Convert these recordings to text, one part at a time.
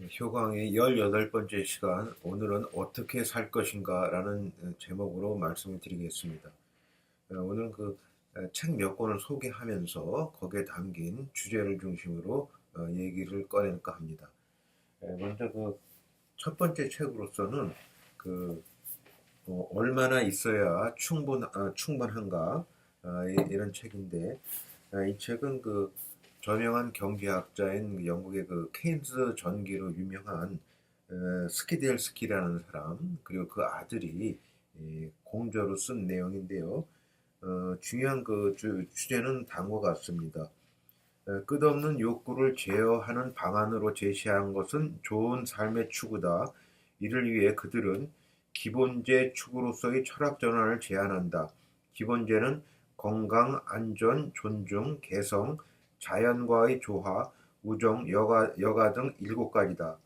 효강의 18번째 시간, 오늘은 어떻게 살 것인가 라는 제목으로 말씀을 드리겠습니다. 오늘은 책 몇 권을 소개하면서 거기에 담긴 주제를 중심으로 얘기를 꺼낼까 합니다. 먼저 첫 번째 책으로서는 그 얼마나 있어야 충분한가 이런 책인데, 이 책은 저명한 경제학자인 영국의 케인스 전기로 유명한 스키델스키라는 사람, 그리고 그 아들이 공저로 쓴 내용인데요. 중요한 주제는 다음과 같습니다. 끝없는 욕구를 제어하는 방안으로 제시한 것은 좋은 삶의 추구다. 이를 위해 그들은 기본제 추구로서의 철학 전환을 제안한다. 기본제는 건강, 안전, 존중, 개성, 자연과의 조화, 우정, 여가 등 7가지다.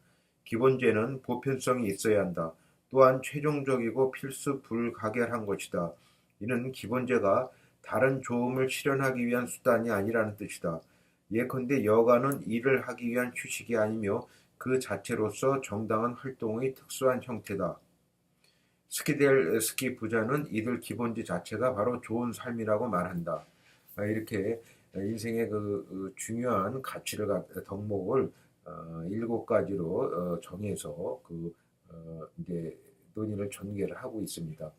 기본제는 보편성이 있어야 한다. 또한 최종적이고 필수 불가결한 것이다. 이는 기본제가 다른 좋음을 실현하기 위한 수단이 아니라는 뜻이다. 예컨대 여가는 일을 하기 위한 휴식이 아니며 그 자체로서 정당한 활동의 특수한 형태다. 스키델스키 부자는 이들 기본지 자체가 바로 좋은 삶이라고 말한다. 이렇게 인생의 중요한 가치를 덕목을 7가지로 정해서 이제 논의를 전개를 하고 있습니다.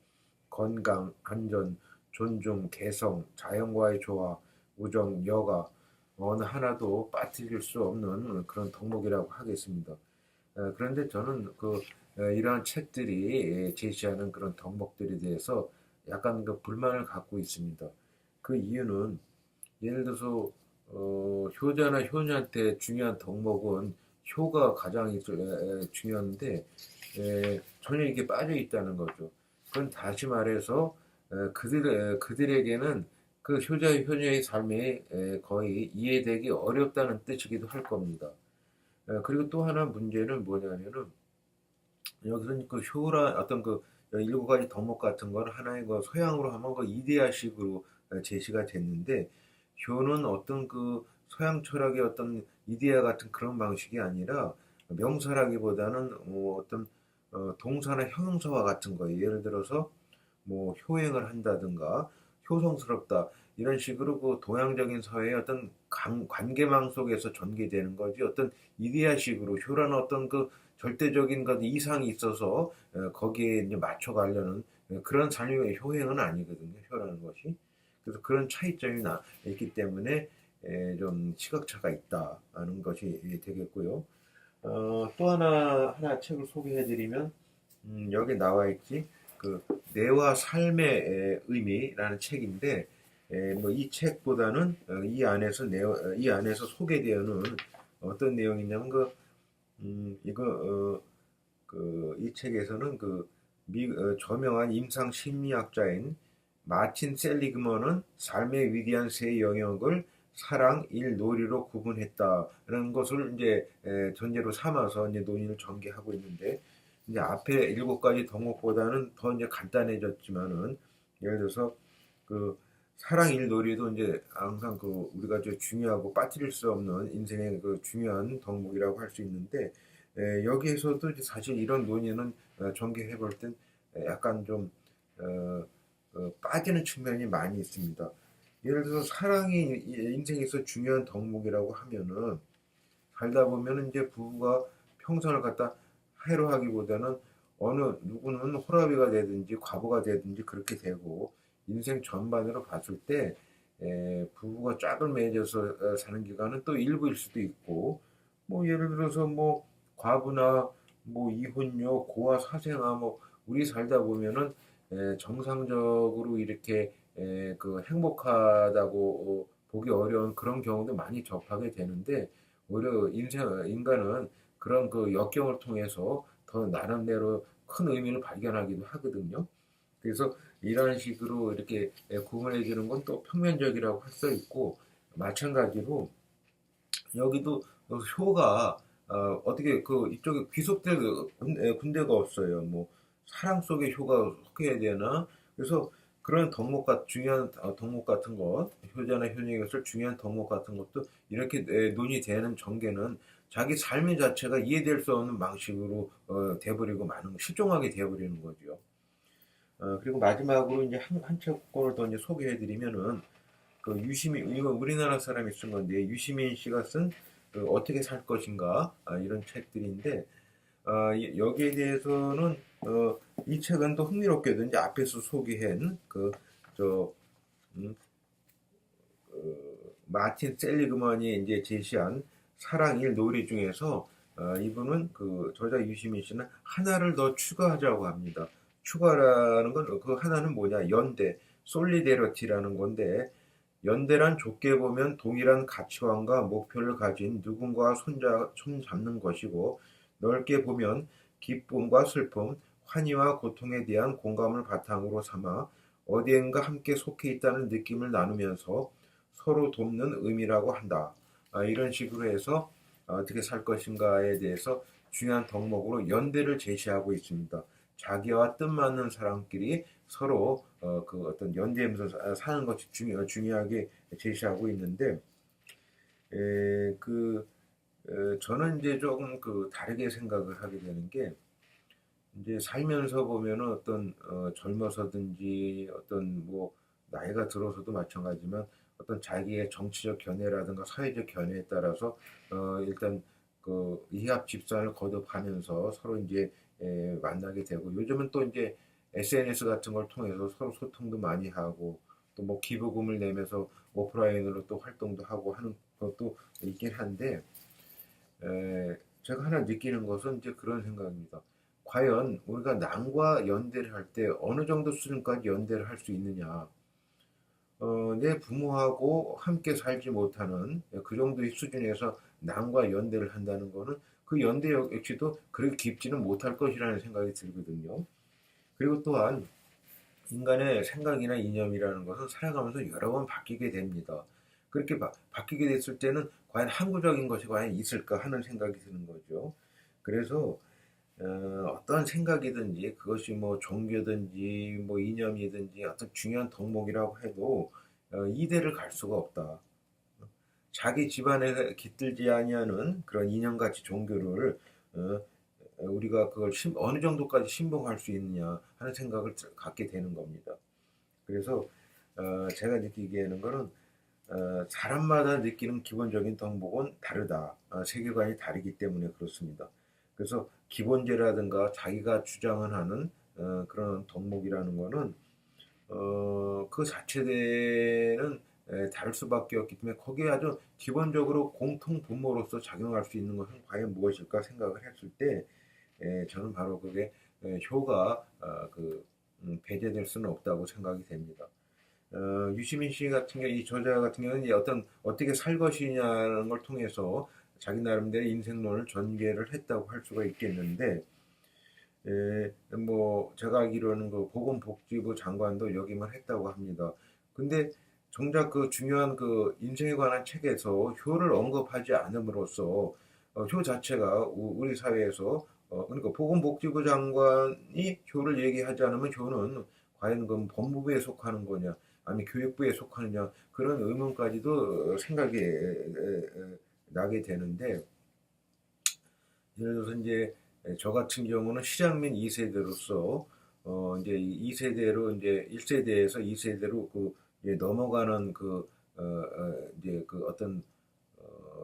건강, 안전, 존중, 개성, 자연과의 조화, 우정, 여가, 어느 하나도 빠뜨릴 수 없는 그런 덕목이라고 하겠습니다. 그런데 저는 이러한 책들이 제시하는 그런 덕목들에 대해서 약간 불만을 갖고 있습니다. 그 이유는 예를 들어서 효자나 효녀한테 중요한 덕목은 효가 가장 중요한데 전혀 이게 빠져 있다는 거죠. 그건 다시 말해서 그들에게는 그 효자 효녀의 삶이 거의 이해되기 어렵다는 뜻이기도 할 겁니다. 그리고 또 하나 문제는 뭐냐면은 여기서는 효라 어떤 7가지 덕목 같은 걸 하나의 서양으로 하면 이데아식으로 제시가 됐는데, 효는 어떤 서양 철학의 어떤 이데아 같은 그런 방식이 아니라 명사라기보다는 어떤 동사나 형용사와 같은 거예요. 예를 들어서 뭐 효행을 한다든가 효성스럽다 이런 식으로 동양적인 사회의 어떤 관계망 속에서 전개되는 거지, 어떤 이데아식으로 효라는 어떤 절대적인 이상이 있어서 거기에 이제 맞춰가려는 그런 삶의 효행은 아니거든요. 효라는 것이. 그래서 그런 차이점이 있기 때문에 좀 시각차가 있다는 것이 되겠고요. 또 하나 책을 소개해드리면, 여기 나와 있지, 뇌와 삶의 의미라는 책인데, 뭐 이 책보다는 이 안에서 소개되어는 어떤 내용이냐면 이 책에서는 저명한 임상 심리학자인 마틴 셀리그먼은 삶의 위대한 세 영역을 사랑, 일, 놀이로 구분했다라는 것을 이제 전제로 삼아서 이제 논의를 전개하고 있는데, 이제 앞에 7가지 덕목보다는 더 이제 간단해졌지만은, 예를 들어서 사랑, 일, 놀이도 이제 항상 우리가 중요하고 빠뜨릴 수 없는 인생의 중요한 덕목이라고 할 수 있는데, 여기에서도 이제 사실 이런 논의는 전개해 볼 땐 약간 좀 빠지는 측면이 많이 있습니다. 예를 들어서 사랑이 인생에서 중요한 덕목이라고 하면은, 살다 보면 이제 부부가 평생을 갖다 해로하기보다는 어느 누구는 호라비가 되든지 과부가 되든지 그렇게 되고, 인생 전반으로 봤을 때 부부가 짝을 맺어서 사는 기간은 또 일부일 수도 있고, 뭐 예를 들어서 뭐 과부나 뭐 이혼녀, 고아, 사생아, 뭐 우리 살다 보면은 정상적으로 이렇게 행복하다고 보기 어려운 그런 경우도 많이 접하게 되는데, 오히려 인간은 그런 역경을 통해서 더 나름대로 큰 의미를 발견하기도 하거든요. 그래서 이런 식으로 이렇게 구분해 주는 건 또 평면적이라고 할 수 있고, 마찬가지로 여기도 효가 어떻게 이쪽에 귀속될 군대가 없어요. 뭐 사랑 속에 효가 속해야 되나? 그래서 그런 중요한 덕목 같은 것, 효자나 효녀의 것을 중요한 덕목 같은 것도 이렇게 논의되는 전개는 자기 삶의 자체가 이해될 수 없는 방식으로 돼버리고 마는 실종하게 돼버리는 거죠. 그리고 마지막으로 이제 한 책을 더 이제 소개해드리면은 그 유시민 이거 우리나라 사람이 쓴 건데 유시민 씨가 쓴 그 어떻게 살 것인가 이런 책들인데 여기에 대해서는 이 책은 또 흥미롭게도 이제 앞에서 소개한 그저 마틴 셀리그먼이 이제 제시한 사랑일 놀이 중에서 이분은 그 저자 유시민 씨는 하나를 더 추가하자고 합니다. 추가라는 건 그 하나는 뭐냐? 연대, 솔리데러티라는 건데 연대란 좁게 보면 동일한 가치관과 목표를 가진 누군가와 손잡는 것이고 넓게 보면 기쁨과 슬픔, 환희와 고통에 대한 공감을 바탕으로 삼아 어디엔가 함께 속해 있다는 느낌을 나누면서 서로 돕는 의미라고 한다. 이런 식으로 해서 어떻게 살 것인가에 대해서 중요한 덕목으로 연대를 제시하고 있습니다. 자기와 뜻맞는 사람끼리 서로 그 어떤 연대하면서 사는 것이 중요하게 제시하고 있는데 저는 이제 조금 그 다르게 생각을 하게 되는 게 이제 살면서 보면은 어떤 젊어서든지 어떤 뭐 나이가 들어서도 마찬가지지만 어떤 자기의 정치적 견해라든가 사회적 견해에 따라서 일단 그 이합 집산을 거듭하면서 서로 이제 만나게 되고 요즘은 또 이제 SNS 같은 걸 통해서 서로 소통도 많이 하고 또 뭐 기부금을 내면서 오프라인으로 또 활동도 하고 하는 것도 있긴 한데 제가 하나 느끼는 것은 이제 그런 생각입니다. 과연 우리가 남과 연대를 할 때 어느 정도 수준까지 연대를 할 수 있느냐? 내 부모하고 함께 살지 못하는 그 정도의 수준에서 남과 연대를 한다는 거는 그 연대 역시도 그렇게 깊지는 못할 것이라는 생각이 들거든요. 그리고 또한 인간의 생각이나 이념이라는 것은 살아가면서 여러 번 바뀌게 됩니다. 그렇게 바뀌게 됐을 때는 과연 항구적인 것이 과연 있을까 하는 생각이 드는 거죠. 그래서 어떤 생각이든지 그것이 뭐 종교든지 뭐 이념이든지 어떤 중요한 덕목이라고 해도 이대를 갈 수가 없다. 자기 집안에 깃들지 아니하는 그런 이념가치 종교를 어, 우리가 그걸 어느 정도까지 신봉할 수 있느냐 하는 생각을 갖게 되는 겁니다. 그래서 제가 느끼기에는 거는 사람마다 느끼는 기본적인 덕목은 다르다. 세계관이 다르기 때문에 그렇습니다. 그래서 기본제라든가 자기가 주장을 하는 그런 덕목이라는 거는 그 자체는 다를 수밖에 없기 때문에 거기에 아주 기본적으로 공통 분모로서 작용할 수 있는 것은 과연 무엇일까 생각을 했을 때 저는 바로 그게 효가 배제될 수는 없다고 생각이 됩니다. 유시민 씨 같은 경우, 이 저자 같은 경우는 어떻게 살 것이냐는 걸 통해서 자기 나름대로 인생론을 전개를 했다고 할 수가 있겠는데, 뭐, 제가 알기로는 그 보건복지부 장관도 역임을 했다고 합니다. 근데 정작 그 중요한 그 인생에 관한 책에서 효를 언급하지 않음으로써 효 자체가 우리 사회에서 그러니까 보건복지부 장관이 효를 얘기하지 않으면 효는 과연 그 법무부에 속하는 거냐, 아니 교육부에 속하느냐 그런 의문까지도 생각이 나게 되는데 예를 들어서 이제 저 같은 경우는 시장민 2세대로서 이제 2세대로 이제 1세대에서 2세대로 이제 넘어가는 이제 그 어떤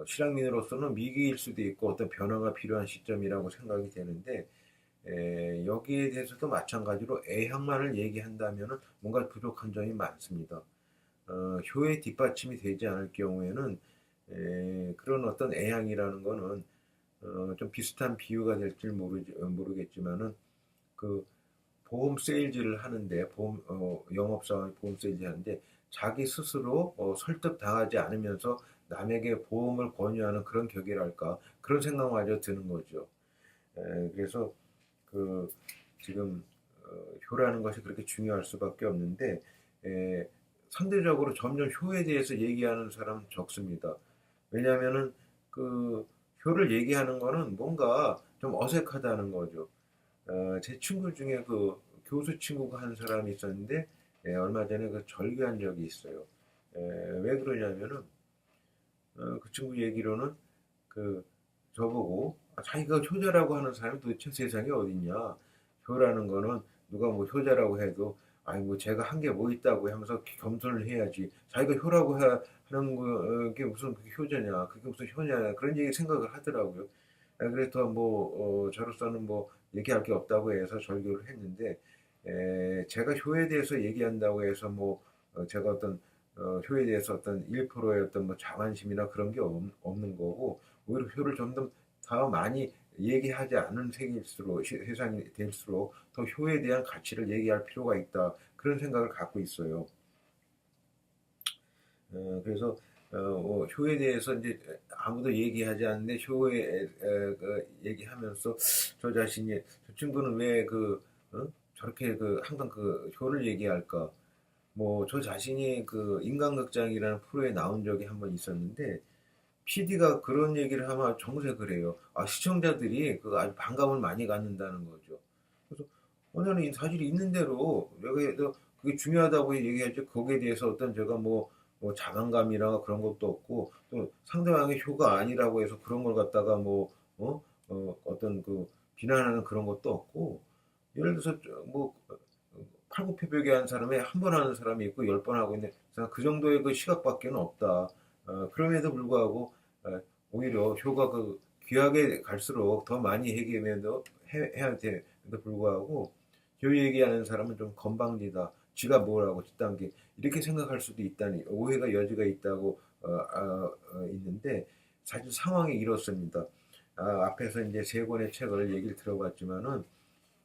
실향민으로서는 위기일 수도 있고 어떤 변화가 필요한 시점이라고 생각이 되는데 여기에 대해서도 마찬가지로 애향만을 얘기한다면 뭔가 부족한 점이 많습니다. 효의 뒷받침이 되지 않을 경우에는 그런 어떤 애향이라는 거는 좀 비슷한 비유가 될지 모르겠지만은 그 보험 세일즈를 하는데 영업사원이 보험 세일즈 하는데 자기 스스로 설득당하지 않으면서 남에게 보험을 권유하는 그런 격이랄까 그런 생각마저 드는 거죠. 그래서 그 지금 효라는 것이 그렇게 중요할 수밖에 없는데 상대적으로 점점 효에 대해서 얘기하는 사람 적습니다. 왜냐하면은 그 효를 얘기하는 거는 뭔가 좀 어색하다는 거죠. 제 친구 중에 그 교수 친구가 한 사람이 있었는데 얼마 전에 그 절규한 적이 있어요. 왜 그러냐면은 그 친구 얘기로는 그 저보고 자기가 효자라고 하는 사람이 도대체 세상에 어딨냐. 효라는 거는 누가 뭐 효자라고 해도 아니 뭐 제가 한 게 뭐 있다고 하면서 겸손을 해야지. 자기가 효라고 하는 게 무슨 그게 효자냐. 그게 무슨 효냐냐. 그런 얘기 생각을 하더라고요. 그래서 뭐 저로서는 뭐 얘기할 게 없다고 해서 절교를 했는데 제가 효에 대해서 얘기한다고 해서 뭐 제가 어떤 효에 대해서 어떤 1%의 어떤 뭐 자만심이나 그런 게 없는 거고 오히려 효를 좀 더 많이 얘기하지 않은 세계일수록 세상이 될수록 더 효에 대한 가치를 얘기할 필요가 있다 그런 생각을 갖고 있어요. 그래서 효에 대해서 이제 아무도 얘기하지 않는데 효에 그 얘기하면서 저 자신이 저 친구는 왜 저렇게 항상 그 효를 얘기할까? 뭐 저 자신이 그 인간극장이라는 프로에 나온 적이 한 번 있었는데 PD가 그런 얘기를 하면 정색을 해요. 아, 시청자들이 그 아주 반감을 많이 갖는다는 거죠. 그래서 저는 이 사실이 있는 대로 여기에서 그게 중요하다고 얘기하죠. 거기에 대해서 어떤 제가 뭐 자만감이나 그런 것도 없고 또 상대방의 효가 아니라고 해서 그런 걸 갖다가 어떤 그 비난하는 그런 것도 없고 예를 들어서 뭐 팔굽혀펴기 하는 사람이 한 번 하는 사람이 있고 10번 하고 있는데 그 정도의 그 시각밖에는 없다. 그럼에도 불구하고 오히려 효가 그 귀하게 갈수록 더 많이 얘기해도 해야 돼도 불구하고 효 얘기하는 사람은 좀 건방지다. 지가 뭐라고 뒷단계 이렇게 생각할 수도 있다니 오해가 여지가 있다고 있는데 사실 상황이 이렇습니다. 앞에서 이제 세 권의 책을 얘기를 들어봤지만은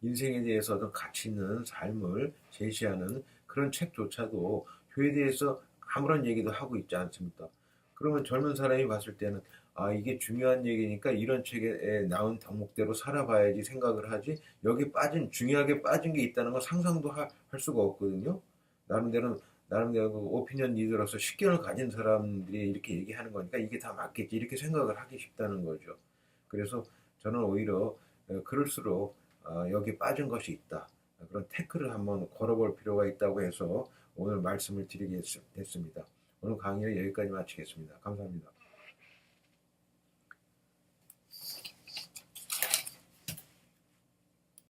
인생에 대해서 어떤 가치 있는 삶을 제시하는 그런 책조차도 효에 대해서 아무런 얘기도 하고 있지 않습니까? 그러면 젊은 사람이 봤을 때는 아, 이게 중요한 얘기니까 이런 책에 나온 덕목대로 살아봐야지 생각을 하지 여기 중요하게 빠진 게 있다는 건 상상도 할 수가 없거든요. 나름대로 그 오피니언 리더로서 식견을 가진 사람들이 이렇게 얘기하는 거니까 이게 다 맞겠지 이렇게 생각을 하기 쉽다는 거죠. 그래서 저는 오히려 그럴수록 여기 빠진 것이 있다. 그런 태클을 한번 걸어볼 필요가 있다고 해서 오늘 말씀을 드리게 됐습니다. 오늘 강의는 여기까지 마치겠습니다. 감사합니다.